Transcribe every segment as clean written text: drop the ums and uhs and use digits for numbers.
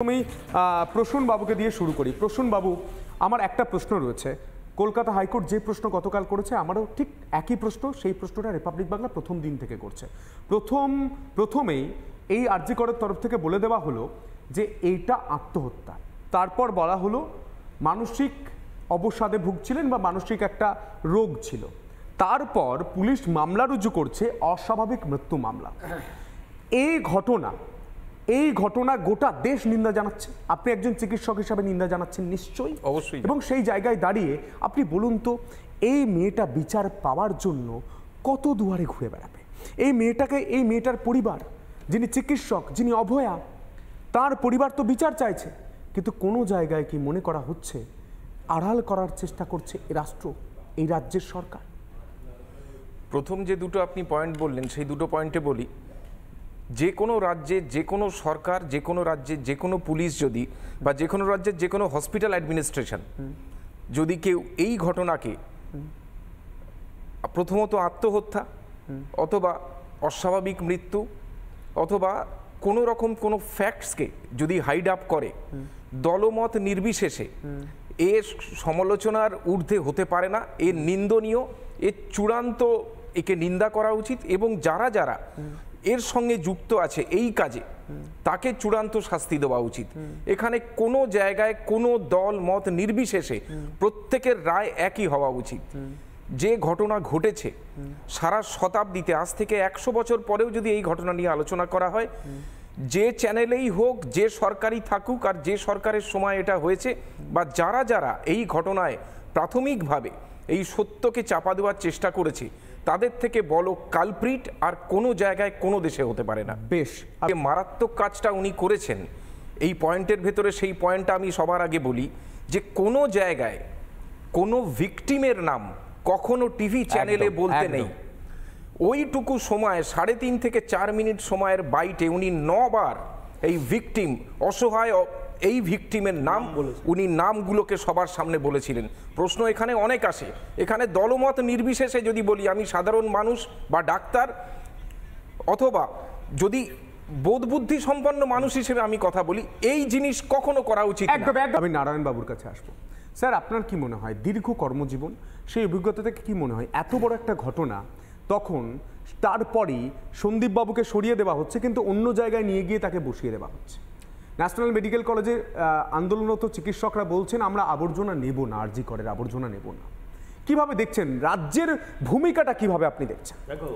আমি প্রসূন বাবুকে দিয়ে শুরু করি। প্রসূন বাবু, আমার একটা প্রশ্ন রয়েছে। কলকাতা হাইকোর্ট যে প্রশ্ন গতকাল করেছে, আমারও ঠিক একই প্রশ্ন। সেই প্রশ্নটা রিপাবলিক বাংলা প্রথম দিন থেকে করছে। প্রথমেই এই আরজি করের তরফ থেকে বলে দেওয়া হলো যে এইটা আত্মহত্যা। তারপর বলা হলো মানসিক অবসাদে ভুগছিলেন বা মানসিক একটা রোগ ছিল। তারপর পুলিশ মামলা রুজু করছে, অস্বাভাবিক মৃত্যু মামলা। এই ঘটনা গোটা দেশ নিন্দা জানাচ্ছে। আপনি একজন চিকিৎসক হিসাবে নিন্দা জানাচ্ছেন নিশ্চয়ই, অবশ্যই। এবং সেই জায়গায় দাঁড়িয়ে আপনি বলুন তো, এই মেয়েটা বিচার পাওয়ার জন্য কত দুয়ারে ঘুরে বেড়াবে? এই মেয়েটার পরিবার, যিনি চিকিৎসক, যিনি অভয়া, তার পরিবার তো বিচার চাইছে, কিন্তু কোনো জায়গায় কি মনে করা হচ্ছে আড়াল করার চেষ্টা করছে এই রাষ্ট্র, এই রাজ্যের সরকার? প্রথম যে দুটো আপনি পয়েন্ট বললেন, সেই দুটো পয়েন্টে বলি, যে কোনো রাজ্যে যে কোনো সরকার, যে কোনো রাজ্যে যে কোনো পুলিশ যদি, বা যে কোনো রাজ্যের যে কোনো হসপিটাল অ্যাডমিনিস্ট্রেশন যদি কেউ এই ঘটনাকে প্রথমত আত্মহত্যা অথবা অস্বাভাবিক মৃত্যু অথবা কোনো রকম কোনো ফ্যাক্টসকে যদি হাইড আপ করে, দলমত নির্বিশেষে এর সমালোচনার ঊর্ধ্বে হতে পারে না। এর নিন্দনীয়, এর চূড়ান্ত, একে নিন্দা করা উচিত, এবং যারা যারা এর সঙ্গে যুক্ত আছে এই কাজে, তাকে চূড়ান্ত শাস্তি দেওয়া উচিত। এখানে কোনো জায়গায় কোনো দল মত নির্বিশেষে প্রত্যেকের রায় একই হওয়া উচিত। যে ঘটনা ঘটেছে সারা শতাব্দীতে, আজ থেকে 100 বছর পরেও যদি এই ঘটনা নিয়ে আলোচনা করা হয়, যে চ্যানেলেই হোক, যে সরকারই থাকুক, আর যে সরকারের সময় এটা হয়েছে, বা যারা যারা এই ঘটনায় প্রাথমিকভাবে এই সত্যকে চাপা দেওয়ার চেষ্টা করেছে, তাদের থেকে বলো কালপ্রিট আর কোনো জায়গায় কোনো দেশে হতে পারে না। বেশ, মারাত্মক কাজটা উনি করেছেন। এই পয়েন্টের ভেতরে সেই পয়েন্টটা আমি সবার আগে বলি, যে কোনো জায়গায় কোনো ভিকটিমের নাম কখনো টিভি চ্যানেলে বলতে নেই। ওইটুকু সময়, 3.5 থেকে 4 মিনিট সময়ের বাইটে উনি 9 বার এই ভিকটিম, অসহায় এই ভিকটিমের নাম, উনি নামগুলোকে সবার সামনে বলেছিলেন। প্রশ্ন এখানে অনেক আসে, এখানে দলমত নির্বিশেষে যদি বলি, আমি সাধারণ মানুষ বা ডাক্তার, অথবা যদি বোধবুদ্ধি সম্পন্ন মানুষ হিসেবে আমি কথা বলি, এই জিনিস কখনো করা উচিত না। আমি নারায়ণ বাবুর কাছে আসবো। স্যার, আপনার কি মনে হয়, দীর্ঘ কর্মজীবন, সেই অভিজ্ঞতা থেকে কি মনে হয়, এত বড় একটা ঘটনা, তখন তারপরই সন্দীপ বাবুকে সরিয়ে দেওয়া হচ্ছে, কিন্তু অন্য জায়গায় নিয়ে গিয়ে তাকে বসিয়ে দেওয়া হচ্ছে? ন্যাশনাল মেডিকেল কলেজে আন্দোলনরত চিকিৎসকরা বলছেন আমরা আবর্জনা নেব না, আরজি করের আবর্জনা নেব না। কিভাবে দেখছেন রাজ্যের ভূমিকাটা, কিভাবে আপনি দেখছেন? দেখো,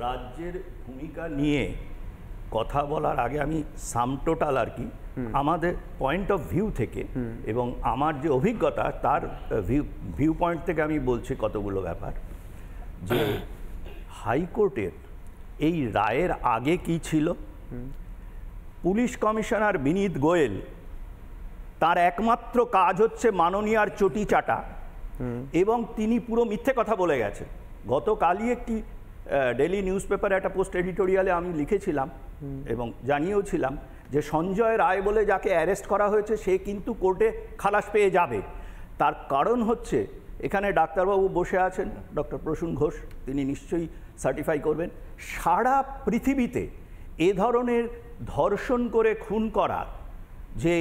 রাজ্যের ভূমিকা নিয়ে কথা বলার আগে আমি সামটোটাল আর কি আমাদের পয়েন্ট অফ ভিউ থেকে এবং আমার যে অভিজ্ঞতা তার ভিউ পয়েন্ট থেকে আমি বলছি কতগুলো ব্যাপার। যে হাইকোর্টের এই রায়ের আগে কি ছিল, পুলিশ কমিশনার বিনীত গোয়েল, তার একমাত্র কাজ হচ্ছে মাননীয়ার চটি চাটা, এবং তিনি পুরো মিথ্যে কথা বলে গেছে। গতকালই একটি ডেইলি নিউজ পেপারে একটা পোস্ট এডিটোরিয়ালে আমি লিখেছিলাম এবং জানিয়েওছিলাম যে সঞ্জয় রায় বলে যাকে অ্যারেস্ট করা হয়েছে, সে কিন্তু কোর্টে খালাস পেয়ে যাবে। তার কারণ হচ্ছে, এখানে ডাক্তারবাবু বসে আছেন, ডক্টর প্রসূন ঘোষ, তিনি নিশ্চয়ই সার্টিফাই করবেন, সারা পৃথিবীতে এ ধরনের ধর্ষণ করে খুন করা যে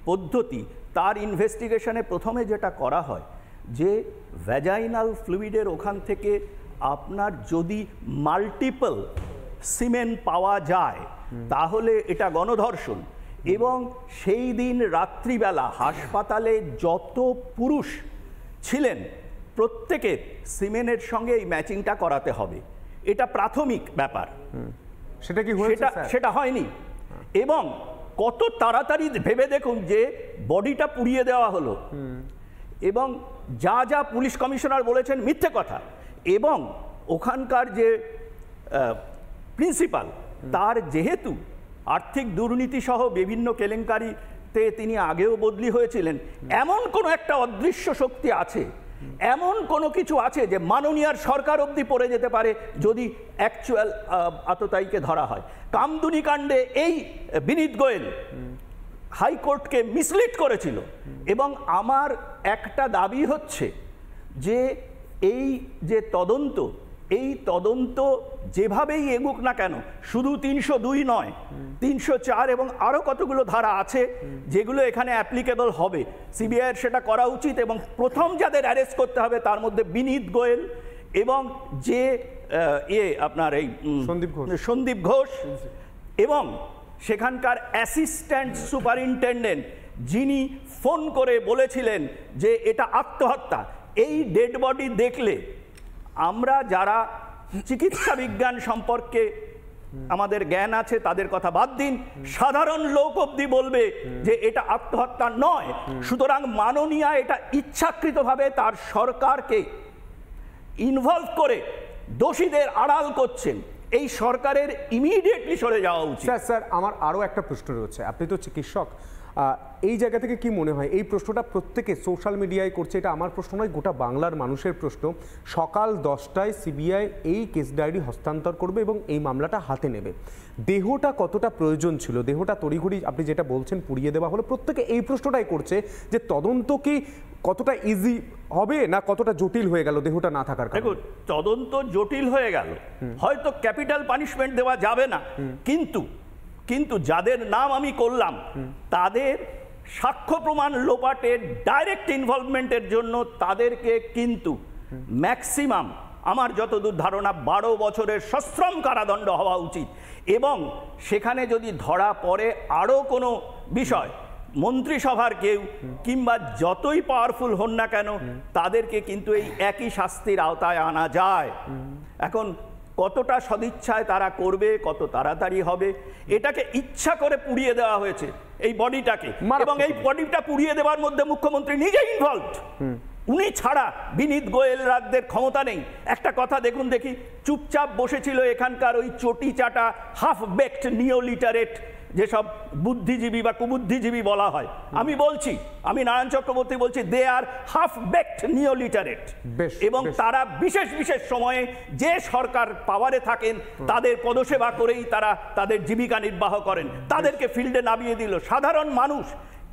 পদ্ধতি, তার ইনভেস্টিগেশনে প্রথমে যেটা করা হয়, যে ভ্যাজাইনাল ফ্লুইডের ওখান থেকে আপনার যদি মাল্টিপল সিমেন পাওয়া যায়, তাহলে এটা গণধর্ষণ। এবং সেই দিন রাত্রিবেলা হাসপাতালে যত পুরুষ ছিলেন, প্রত্যেকের সিমেনের সঙ্গে এই ম্যাচিংটা করাতে হবে। এটা প্রাথমিক ব্যাপার। সেটা কি হয়েছে? সেটা হয়নি। এবং কত তাড়াতাড়ি ভেবে দেখুন যে বডিটা পুড়িয়ে দেওয়া হলো, এবং যা যা পুলিশ কমিশনার বলেছেন মিথ্যে কথা। এবং ওখানকার যে প্রিন্সিপাল, তার যেহেতু আর্থিক দুর্নীতি সহ বিভিন্ন কেলেঙ্কারিতে তিনি আগেও বদলি হয়েছিলেন, এমন কোনো একটা অদৃশ্য শক্তি আছে, এমন কোনো কিছু আছে যে মাননীয়ার সরকার অবধি পড়ে যেতে পারে যদি অ্যাকচুয়াল আততায়ীকে ধরা হয়। কামদুনি কাণ্ডে এই বিনীত গোয়েল হাইকোর্টকে মিসলিড করেছিল। এবং আমার একটা দাবি হচ্ছে যে এই যে তদন্ত, এই তদন্ত যেভাবেই এগুক না কেন, শুধু 302 নয়, 304 এবং আরও কতগুলো ধারা আছে যেগুলো এখানে অ্যাপ্লিকেবল হবে, সিবিআইয়ের সেটা করা উচিত। এবং প্রথম যাদের অ্যারেস্ট করতে হবে তার মধ্যে বিনীত গোয়েল এবং যে আপনার এই সন্দীপ ঘোষ এবং সেখানকার অ্যাসিস্ট্যান্ট সুপারিনটেন্ডেন্ট যিনি ফোন করে বলেছিলেন যে এটা আত্মহত্যা। এই ডেড বডি দেখলে আমরা যারা চিকিৎসা বিজ্ঞান সম্পর্কে আমাদের জ্ঞান আছে তাদের কথা বাদ দিন, সাধারণ লোক অবধি বলবে যে এটা আত্মহত্যা নয়। সুতরাং মাননীয়া এটা ইচ্ছাকৃতভাবে তার সরকারকে ইনভলভ করে দোষীদের আড়াল করছেন। এই সরকারের ইমিডিয়েটলি সরে যাওয়া উচিত। স্যার আমার আরও একটা প্রশ্ন রয়েছে, আপনি তো চিকিৎসক, এই জায়গা থেকে কি মনে হয় এই প্রশ্নটা প্রত্যেকে সোশ্যাল মিডিয়ায় করছে, এটা আমার প্রশ্ন নয়, গোটা বাংলার মানুষের প্রশ্ন। সকাল 10টায় সিবিআই এই কেস ডায়েরি হস্তান্তর করবে এবং এই মামলাটা হাতে নেবে। দেহটা কতটা প্রয়োজন ছিল, দেহটা তড়িঘড়ি আপনি যেটা বলছেন পুড়িয়ে দেওয়া হলো, প্রত্যেকে এই প্রশ্নটাই করছে যে তদন্ত কি কতটা ইজি হবে না কতটা জটিল হয়ে গেল দেহটা না থাকার কারণে? দেখুন, তদন্ত জটিল হয়ে গেল, হয়তো ক্যাপিটাল পানিশমেন্ট দেওয়া যাবে না, কিন্তু যাদের নাম আমি করলাম তাদের সাক্ষ্য প্রমাণ লোপাটের ডাইরেক্ট ইনভলভমেন্টের জন্য তাদেরকে কিন্তু ম্যাক্সিমাম আমার যতদূর ধারণা 12 বছরের সশ্রম কারাদণ্ড হওয়া উচিত। এবং সেখানে যদি ধরা পড়ে আরও কোনো বিষয়, মন্ত্রিসভার কেউ কিংবা যতই পাওয়ারফুল হন না কেন তাদেরকে কিন্তু এই একই শাস্তির আওতায় আনা যায়। এখন কতটা সদিচ্ছায় তারা করবে, কত তাড়াতাড়ি হবে, এটাকে ইচ্ছা করে পুড়িয়ে দেওয়া হয়েছে এই বডিটাকে, এবং এই বডিটা পুড়িয়ে দেওয়ার মধ্যে মুখ্যমন্ত্রী নিজে ইনভলভড। উনি ছাড়া বিনীত গোয়েল রাজ্যের ক্ষমতা নেই। একটা কথা দেখুন দেখি, চুপচাপ বসেছিল এখানকার ওই চটি চাটা হাফ বেকড নিওলিটারেট যেসব বুদ্ধিজীবী বা কুবুদ্ধিজীবী বলা হয়, আমি নারায়ণ চক্রবর্তী বলছি, দে আর হাফ বেকড নিওলিটারেট। এবং তারা বিশেষ বিশেষ সময়ে যে সরকার পাওয়ারে থাকেন তাদের পদসেবা করেই তারা তাদের জীবিকা নির্বাহ করেন। তাদেরকে ফিল্ডে নামিয়ে দিল। সাধারণ মানুষ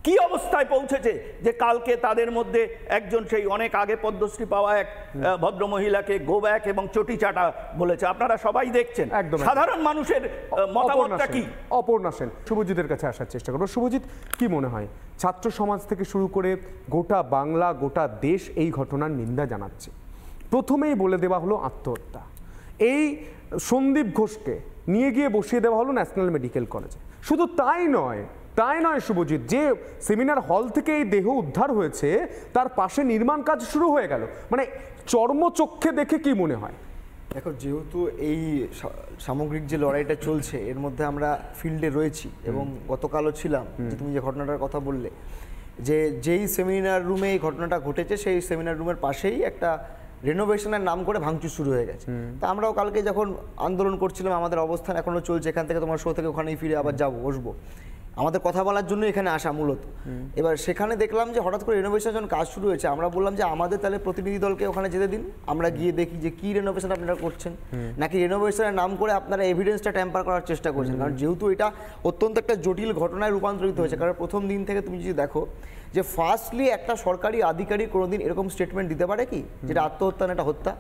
কি অবস্থায় পৌঁছেছে যে কালকে তাদের মধ্যে একজন সেই অনেক আগে পদ্মশ্রী পাওয়া এক ভদ্র মহিলাকে গো ব্যাক এবং চটি চাটা বলেছে, আপনারা সবাই দেখছেন। সাধারণ মানুষের মতামতটা কি? অপর্ণা সেন, শুভজিতের কাছে আসার চেষ্টা করবো। শুভজিৎ, কি মনে হয় ছাত্র সমাজ থেকে শুরু করে গোটা বাংলা গোটা দেশ এই ঘটনার নিন্দা জানাচ্ছে? প্রথমেই বলে দেওয়া হলো আত্মহত্যা। এই সন্দীপ ঘোষকে নিয়ে গিয়ে বসিয়ে দেওয়া হলো ন্যাশনাল মেডিকেল কলেজে। শুধু তাই নয় শুভজিৎ, যে সেমিনার হল থেকে এই দেহ উদ্ধার হয়েছে তার পাশে নির্মাণ কাজ শুরু হয়ে গেল। মানে চর্মচক্ষে দেখে কি মনে হয়? দেখো, যেহেতু এই সামগ্রিক যে লড়াইটা চলছে এর মধ্যে আমরা ফিল্ডে রয়েছি এবং গতকালও ছিলাম, যে তুমি যে ঘটনাটার কথা বললে, যে যেই সেমিনার রুমে এই ঘটনাটা ঘটেছে সেই সেমিনার রুমের পাশেই একটা রেনোভেশনের নাম করে ভাঙচুর শুরু হয়ে গেছে। তা আমরাও কালকে যখন আন্দোলন করছিলাম, আমাদের অবস্থান এখনো চলছে, এখান থেকে তোমার শো থেকে ওখানেই ফিরে আবার যাবো, বসবো, আমাদের কথা বলার জন্য এখানে আসা মূলত। এবার সেখানে দেখলাম যে হঠাৎ করে রেনোভেশন যখন কাজ শুরু হয়েছে, আমরা বললাম যে আমাদের তাহলে প্রতিনিধি দলকে ওখানে যেতে দিন, আমরা গিয়ে দেখি যে কি রেনোভেশন আপনারা করছেন, নাকি রেনোভেশনের নাম করে আপনারা এভিডেন্সটা ট্যাম্পার করার চেষ্টা করছেন। কারণ যেহেতু এটা অত্যন্ত একটা জটিল ঘটনায় রূপান্তরিত হয়েছে। কারণ প্রথম দিন থেকে তুমি যদি দেখো যে ফার্স্টলি একটা সরকারি আধিকারিক কোনোদিন এরকম স্টেটমেন্ট দিতে পারে কি যেটা আত্মহত্যা না এটা হত্যা?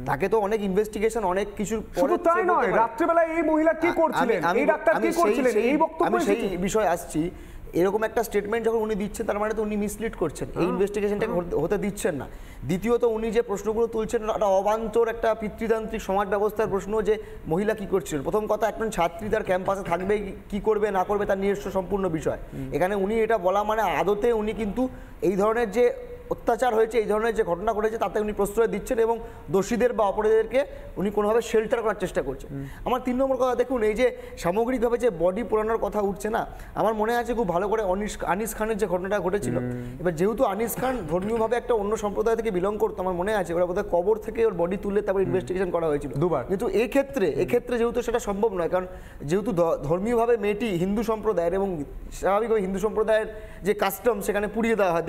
তাকে তো অনেক ইনভেস্টিগেশন অনেক কিছু শুধু তাই নয়, রাত্রিবেলা এই মহিলা কি করছিলেন, এই ডাক্তার কি করছিলেন, এই বক্তব্য আমি সেই বিষয়ে আসছি। এরকম একটা স্টেটমেন্ট যখন উনি দিচ্ছেন তার মানে তো উনি মিসলিড করছেন, এই ইনভেস্টিগেশনটাকে হতে দিচ্ছেন না। দ্বিতীয়ত উনি যে প্রশ্নগুলো তুলছেন একটা অবান্তর একটা পিতৃতান্ত্রিক সমাজ ব্যবস্থার প্রশ্ন, যে মহিলা কি করছিলেন। প্রথম কথা, একজন ছাত্রী তার ক্যাম্পাসে থাকবে কি করবে না করবে তার নিজস্ব সম্পূর্ণ বিষয়। এখানে উনি এটা বলা মানে আদতে উনি কিন্তু এই ধরনের যে অত্যাচার হয়েছে, এই ধরনের যে ঘটনা ঘটেছে তাতে উনি প্রশ্রয় দিচ্ছেন এবং দোষীদের বা অপরাধীদেরকে উনি কোনোভাবে শেল্টার করার চেষ্টা করছেন। আমার 3 নম্বর কথা, দেখুন এই যে সামগ্রিকভাবে যে বডি পোড়ানোর কথা উঠছে না, আমার মনে আছে খুব ভালো করে আনিস খানের যে ঘটনাটা ঘটেছিল। এবার যেহেতু আনিস খান ধর্মীয়ভাবে একটা অন্য সম্প্রদায় থেকে বিলং করতো, আমার মনে আছে ওরা বোধহয় কবর থেকে ওর বডি তুলে তারপর ইনভেস্টিগেশন করা হয়েছিল দুবার। কিন্তু এক্ষেত্রে যেহেতু সেটা সম্ভব নয়, কারণ যেহেতু ধর্মীয়ভাবে মেয়েটি হিন্দু সম্প্রদায়ের এবং স্বাভাবিকভাবে হিন্দু সম্প্রদায়ের যে কাস্টম সেখানে পুড়িয়ে দেওয়া হয়,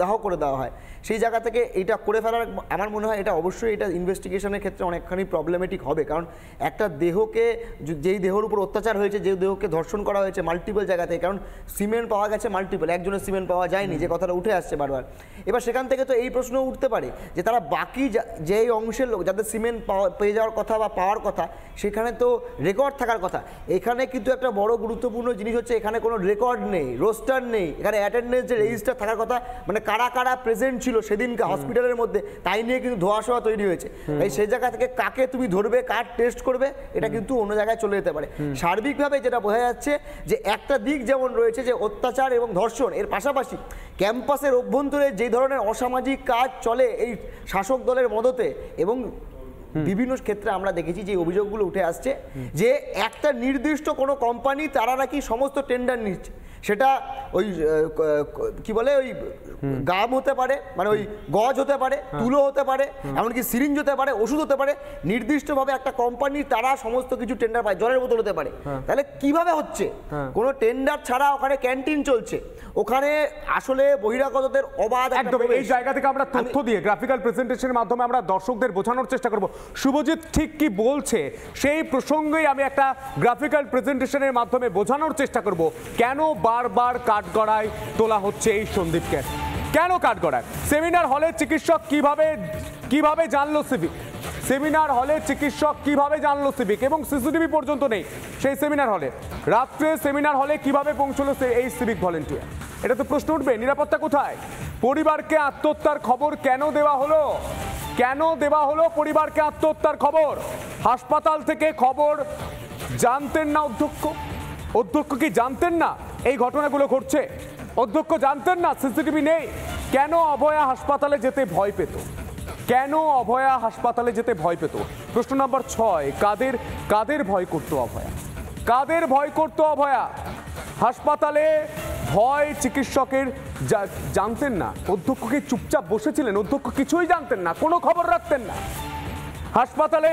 দাহ করে দেওয়া হয়, সেই জায়গা থেকে এইটা করে ফেলার আমার মনে হয় এটা অবশ্যই এটা ইনভেস্টিগেশনের ক্ষেত্রে অনেকখানি প্রবলেমেটিক হবে। কারণ একটা দেহকে, যেই দেহর উপর অত্যাচার হয়েছে, যে দেহকে ধর্ষণ করা হয়েছে মাল্টিপল জায়গা থেকে, কারণ সিমেন্ট পাওয়া গেছে মাল্টিপল, একজনের সিমেন্ট পাওয়া যায়নি, যে কথাটা উঠে আসছে বারবার। এবার সেখান থেকে তো এই প্রশ্ন উঠতে পারে যে তারা বাকি যেই অংশের লোক যাদের সিমেন্ট পেয়ে যাওয়ার কথা বা পাওয়ার কথা, সেখানে তো রেকর্ড থাকার কথা। এখানে কিন্তু একটা বড় গুরুত্বপূর্ণ জিনিস হচ্ছে এখানে কোনো রেকর্ড নেই, রোস্টার নেই, এখানে অ্যাটেন্ডেন্স যে রেজিস্টার থাকার কথা, মানে কারা কারা প্রেজেন্ট ছিল সেদিনকে হসপিটালের মধ্যে, তাই নিয়ে কিন্তু ধোঁয়াশোয়া তৈরি হয়েছে। তাই সেই জায়গা থেকে কাকে তুমি ধরবে, কার টেস্ট করবে, এটা কিন্তু অন্য জায়গায় চলে যেতে পারে। সার্বিকভাবে যেটা বোঝা যাচ্ছে যে একটা দিক যেমন রয়েছে যে অত্যাচার এবং ধর্ষণ, এর পাশাপাশি ক্যাম্পাসের অভ্যন্তরে যে ধরনের অসামাজিক কাজ চলে এই শাসক দলের মদতে, এবং বিভিন্ন ক্ষেত্রে আমরা দেখেছি যে অভিযোগগুলো উঠে আসছে যে একটা নির্দিষ্ট কোনো কোম্পানি তারা নাকি সমস্ত টেন্ডার নিচ্ছে, সেটা ওই কি বলে ওই গাম হতে পারে, মানে ওই গজ হতে পারে, তুলো হতে পারে, এমনকি সিরিঞ্জ হতে পারে, ওষুধ হতে পারে, নির্দিষ্টভাবে একটা কোম্পানি তারা সমস্ত কিছু টেন্ডার পায়, জলের বোতল হতে পারে। তাহলে কিভাবে হচ্ছে? কোনো টেন্ডার ছাড়া ওখানে ক্যান্টিন চলছে, ওখানে আসলে বহিরাগতদের অবাধ একদম এই জায়গা থেকে আমরা তথ্য দিয়ে গ্রাফিক্যাল প্রেজেন্টেশনের মাধ্যমে আমরা দর্শকদের বোঝানোর চেষ্টা করব শুভজিৎ ঠিক কি বলছে সেই প্রসঙ্গেই আমি একটা গ্রাফিক্যাল প্রেজেন্টেশনের মাধ্যমে বোঝানোর চেষ্টা করব কেন বারবার কাঠগড়ায় তোলা হচ্ছে এই সন্দীপকে। কেন কাঠগড়ায়? সেমিনার হলে চিকিৎসক কিভাবে জানলো সিভিক, সেমিনার হলে চিকিৎসক কিভাবে জানলো সিভিক, এবং সিসিটিভি পর্যন্ত নেই সেই সেমিনার হলে। রাত্রে সেমিনার হলে কিভাবে পৌঁছলো এই সিভিক ভলেন্টিয়ার? এটা তো প্রশ্ন উঠবে, নিরাপত্তা কোথায়? পরিবারকে আত্মহত্যার খবর কেন দেওয়া হলো? কেন দেওয়া হলো পরিবারকে আত্মহত্যার খবর? হাসপাতাল থেকে খবর জানতেন না অধ্যক্ষ? অধ্যক্ষ কি জানতেন না এই ঘটনাগুলো ঘটছে? অধ্যক্ষ জানতেন না সিসিটিভি নেই? কেন অভয়া হাসপাতালে যেতে ভয় পেত? কেন অভয়া হাসপাতালে যেতে ভয় পেত? প্রশ্ন নম্বর 6, কাদের ভয় করতো অভয়া? কাদের ভয় করতো অভয়া? হাসপাতালে ভয় চিকিৎসকের জানতেন না? অধ্যক্ষ কি চুপচাপ বসেছিলেন? অধ্যক্ষ কিছুই জানতেন না, কোনো খবর রাখতেন না? হাসপাতালে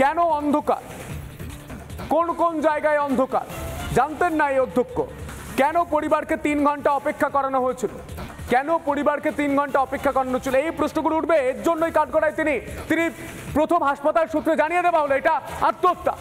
কেন অন্ধকার? কোন কোন জায়গায় অন্ধকার জানতেন না এই অধ্যক্ষ? কেন পরিবারকে 3 ঘন্টা অপেক্ষা করানো হয়েছিল? কেন পরিবারকে 3 ঘন্টা অপেক্ষা করানো ছিল? এই প্রশ্নগুলো উঠবে, এর জন্যই কাঠগড়ায় তিনি প্রথম হাসপাতাল সূত্রে জানিয়ে দেওয়া হলো এটা আত্মহত্যা।